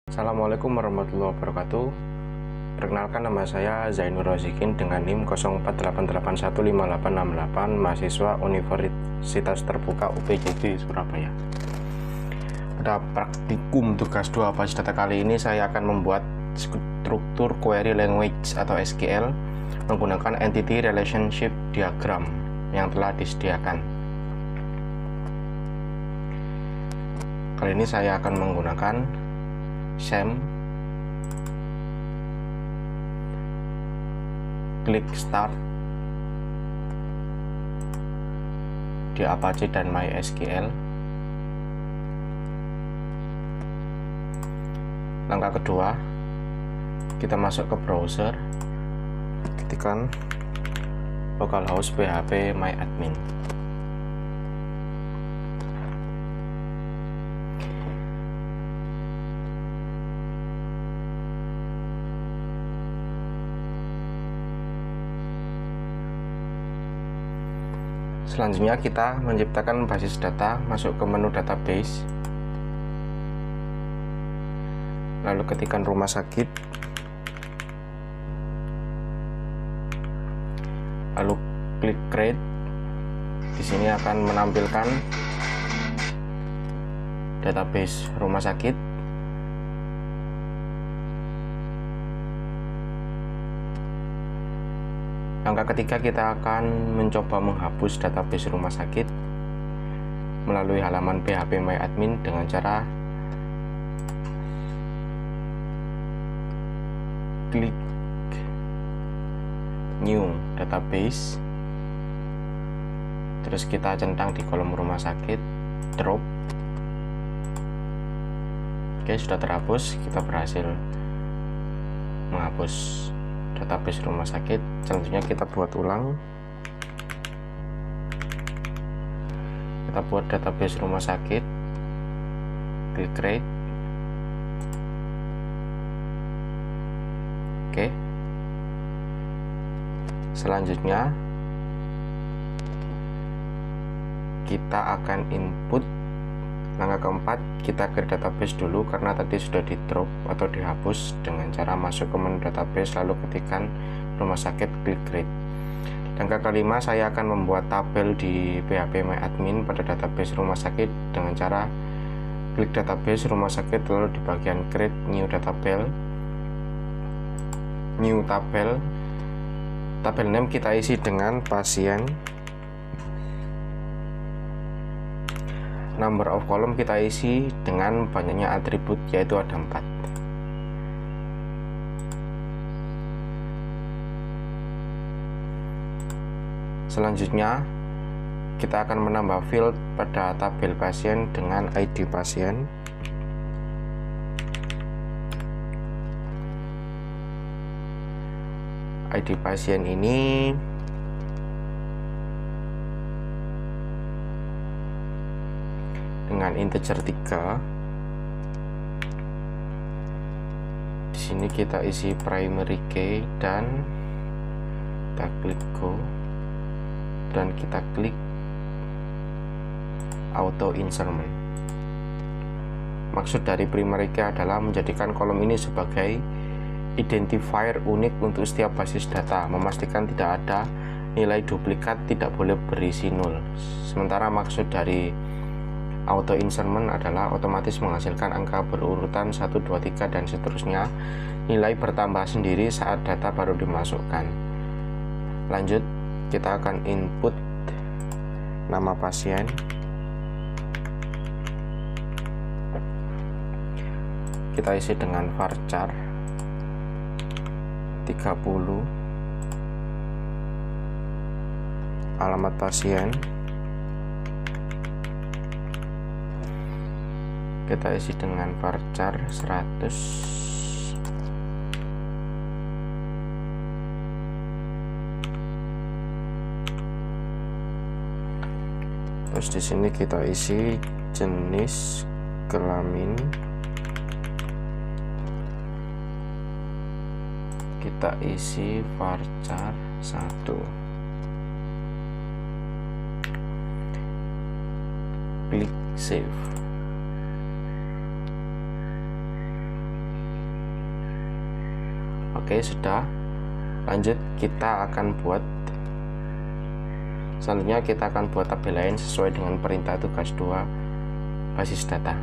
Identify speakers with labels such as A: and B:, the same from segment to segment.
A: Assalamualaikum warahmatullahi wabarakatuh. Perkenalkan, nama saya Zainur Rozikin dengan NIM 0488815868, mahasiswa Universitas Terbuka UPJB Surabaya. Pada praktikum tugas 2 basis data kali ini saya akan membuat struktur query language atau SQL menggunakan entity relationship diagram yang telah disediakan. Kali ini saya akan menggunakan SAM, klik start di Apache dan MySQL. Langkah kedua, kita masuk ke browser, ketikkan localhost php myadmin. Selanjutnya kita menciptakan basis data, masuk ke menu database, lalu ketikkan rumah sakit, lalu klik create. Di sini akan menampilkan database rumah sakit. Langkah ketiga, kita akan mencoba menghapus database rumah sakit melalui halaman php myadmin dengan cara klik new database, terus kita centang di kolom rumah sakit, drop. Oke, sudah terhapus. Kita berhasil menghapus database rumah sakit. Selanjutnya kita buat ulang, kita buat database rumah sakit, klik create. Oke, selanjutnya kita akan input. Langkah keempat, kita create database dulu karena tadi sudah di drop atau dihapus dengan cara masuk ke menu database lalu ketikkan rumah sakit, klik create. Langkah kelima, saya akan membuat tabel di php myadmin pada database rumah sakit dengan cara klik database rumah sakit lalu di bagian create new database, new tabel. Tabel name kita isi dengan pasien, number of column kita isi dengan banyaknya atribut, yaitu ada 4. Selanjutnya kita akan menambah field pada tabel pasien dengan ID pasien. ID pasien ini dengan integer 3. Di sini kita isi primary key dan kita klik go dan kita klik auto insertion. Maksud dari primary key adalah menjadikan kolom ini sebagai identifier unik untuk setiap basis data, memastikan tidak ada nilai duplikat, tidak boleh berisi 0. Sementara maksud dari auto insertion adalah otomatis menghasilkan angka berurutan 1, 2, 3 dan seterusnya. Nilai bertambah sendiri saat data baru dimasukkan. Lanjut, kita akan input nama pasien, kita isi dengan varchar 30, alamat pasien kita isi dengan varchar 100, terus di sini kita isi jenis kelamin, kita isi varchar 1, klik save. Oke, sudah. Lanjut, selanjutnya kita akan buat tabel lain sesuai dengan perintah tugas 2 basis data.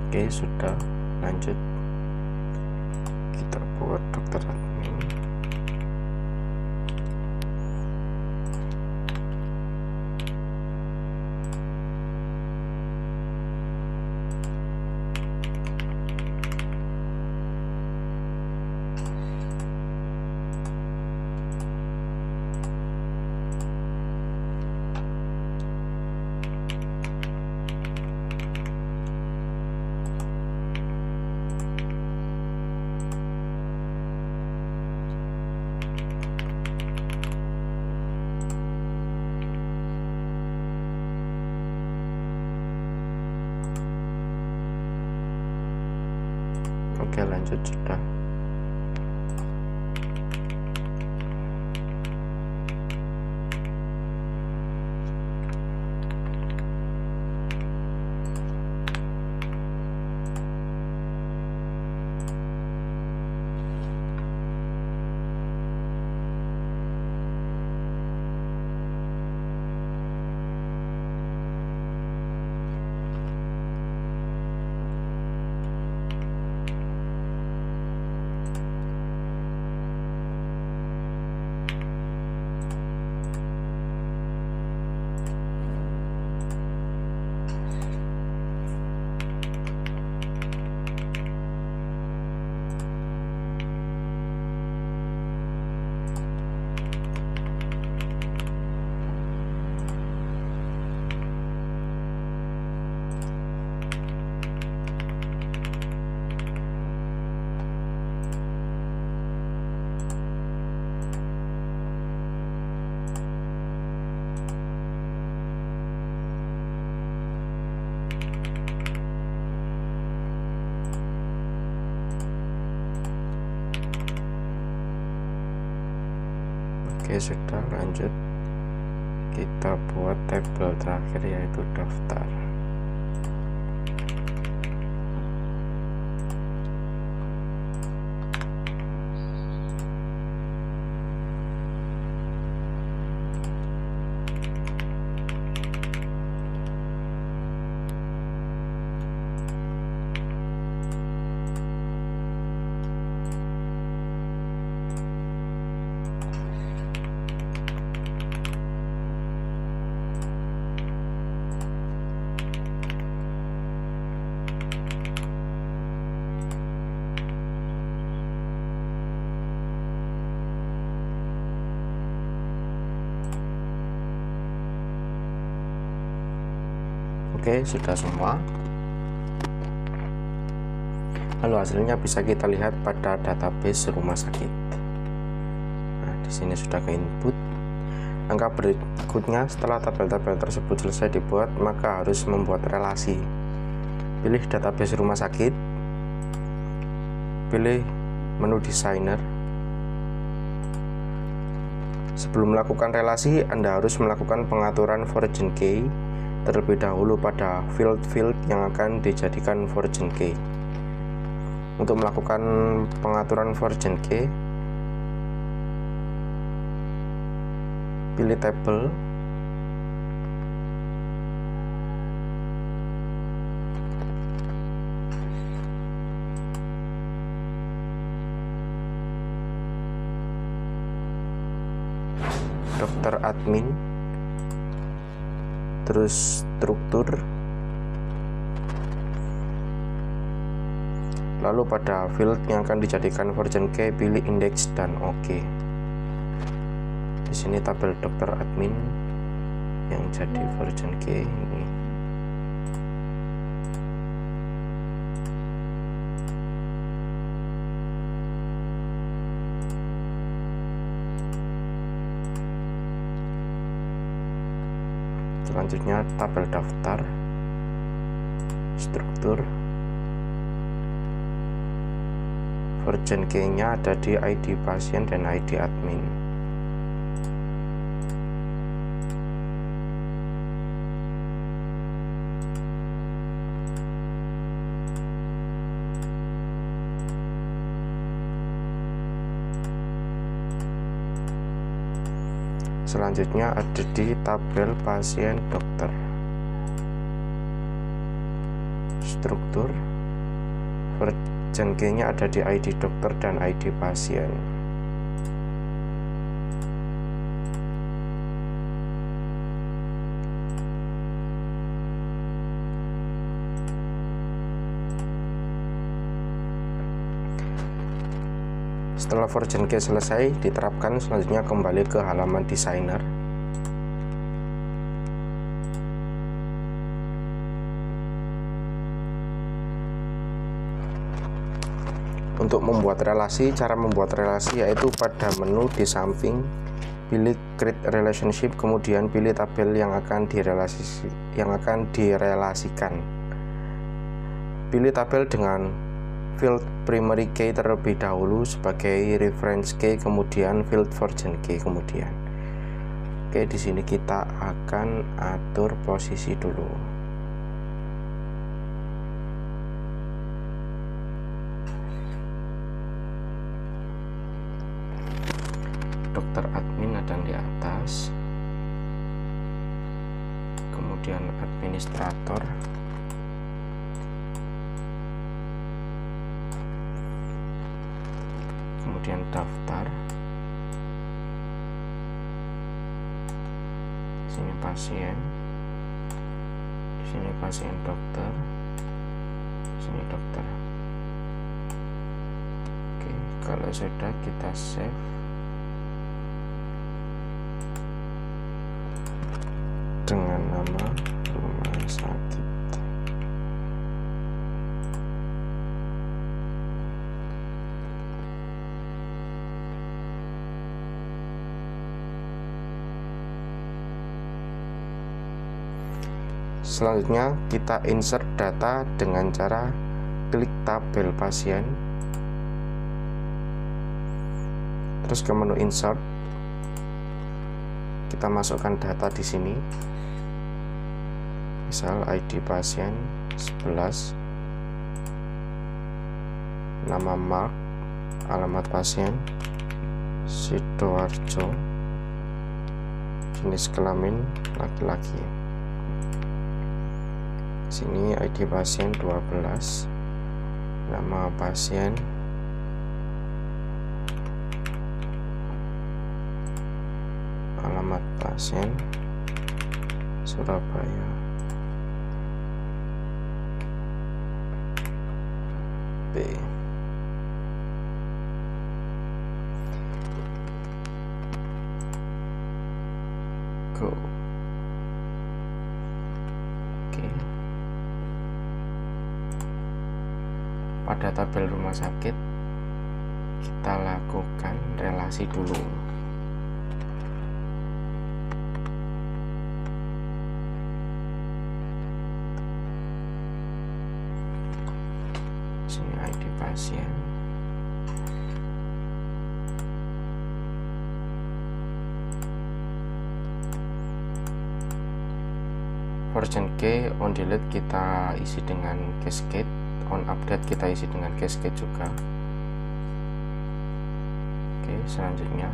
A: Oke, sudah. Lanjut, kita buat dokter admin. Oke, lanjut, sudah. Oke, sudah, lanjut. Kita buat tabel terakhir yaitu daftar. Oke, sudah semua. Lalu hasilnya bisa kita lihat pada database rumah sakit. Nah, di sini sudah ke input. Langkah berikutnya setelah tabel-tabel tersebut selesai dibuat, maka harus membuat relasi. Pilih database rumah sakit. Pilih menu designer. Sebelum melakukan relasi, Anda harus melakukan pengaturan fortune key terlebih dahulu pada field-field yang akan dijadikan fortune key. Untuk melakukan pengaturan fortune key, pilih tabel, dokter admin, terus struktur, lalu pada field yang akan dijadikan fortune key pilih index dan OK. Di sini tabel dokter admin yang jadi fortune key ini. Selanjutnya tabel daftar, struktur, fortune key-nya ada di ID pasien dan ID admin. Selanjutnya ada di tabel pasien dokter, struktur, fortune key-nya ada di ID dokter dan ID pasien. Setelah fortune key selesai diterapkan, selanjutnya kembali ke halaman designer. Untuk membuat relasi, cara membuat relasi yaitu pada menu di samping pilih create relationship, kemudian pilih tabel yang akan direlasikan. Pilih tabel dengan field primary key terlebih dahulu sebagai reference key, kemudian field fortune key kemudian. Oke, di sini kita akan atur posisi dulu. Dokter admin ada di atas, kemudian administrator, kemudian daftar, sini pasien, sini pasien dokter, sini dokter. Oke, kalau sudah kita save. Dengan nama rumah sakit. Selanjutnya kita insert data dengan cara klik tabel pasien, terus ke menu insert, kita masukkan data di sini, misal ID pasien 11, nama Mark, alamat pasien Sidoarjo, jenis kelamin laki-laki. Sini ID pasien 12, nama pasien alamat pasien Surabaya. B. Go. Oke. Pada tabel rumah sakit kita lakukan relasi dulu. Sini ID pasien, version key on delete kita isi dengan cascade, on update kita isi dengan cascade juga. Oke, selanjutnya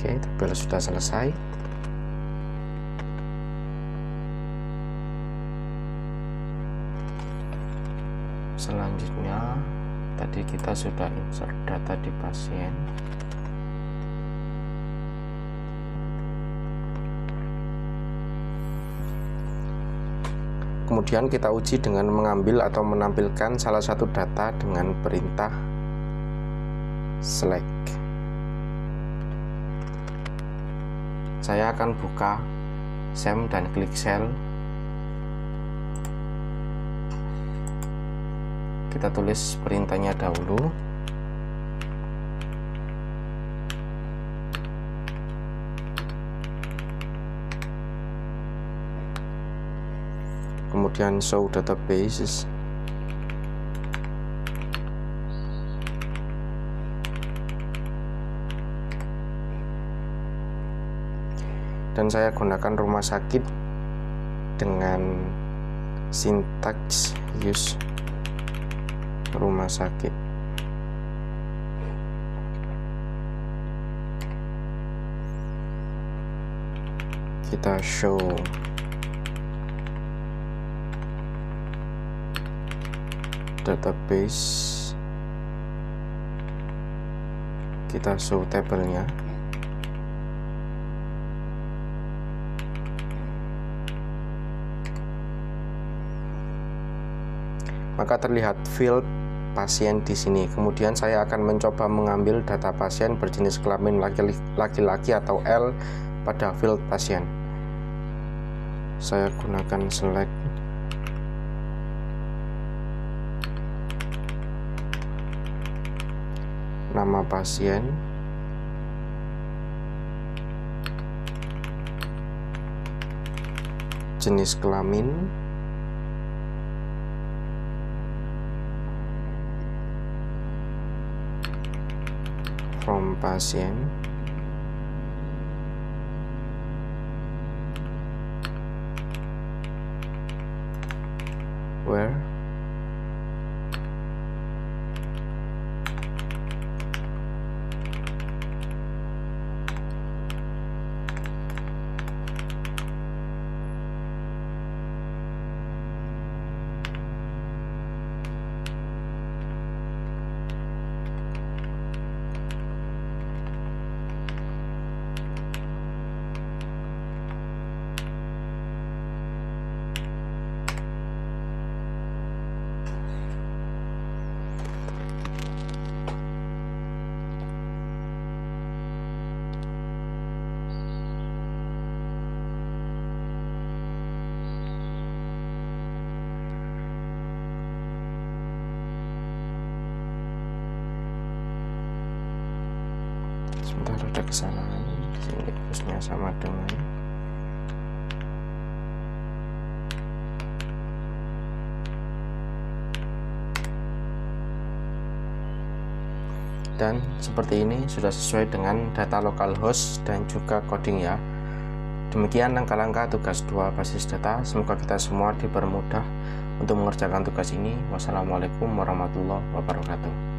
A: oke, tabel sudah selesai. Selanjutnya tadi kita sudah insert data di pasien. Kemudian kita uji dengan mengambil atau menampilkan salah satu data dengan perintah select. Saya akan buka SEM dan klik sel. Kita tulis perintahnya dahulu. Kemudian show databases. Dan saya gunakan rumah sakit dengan sintaks use rumah sakit. Kita show database, kita show tabelnya. Maka terlihat field pasien di sini. Kemudian saya akan mencoba mengambil data pasien berjenis kelamin laki-laki atau L pada field pasien. Saya gunakan select. Nama pasien, jenis kelamin, from pasien where sebentar, ada kesalahan di sini, terusnya sama dengan dan seperti ini sudah sesuai dengan data localhost dan juga coding ya. Demikian langkah-langkah tugas 2 basis data. Semoga kita semua dipermudah untuk mengerjakan tugas ini. Wassalamualaikum warahmatullahi wabarakatuh.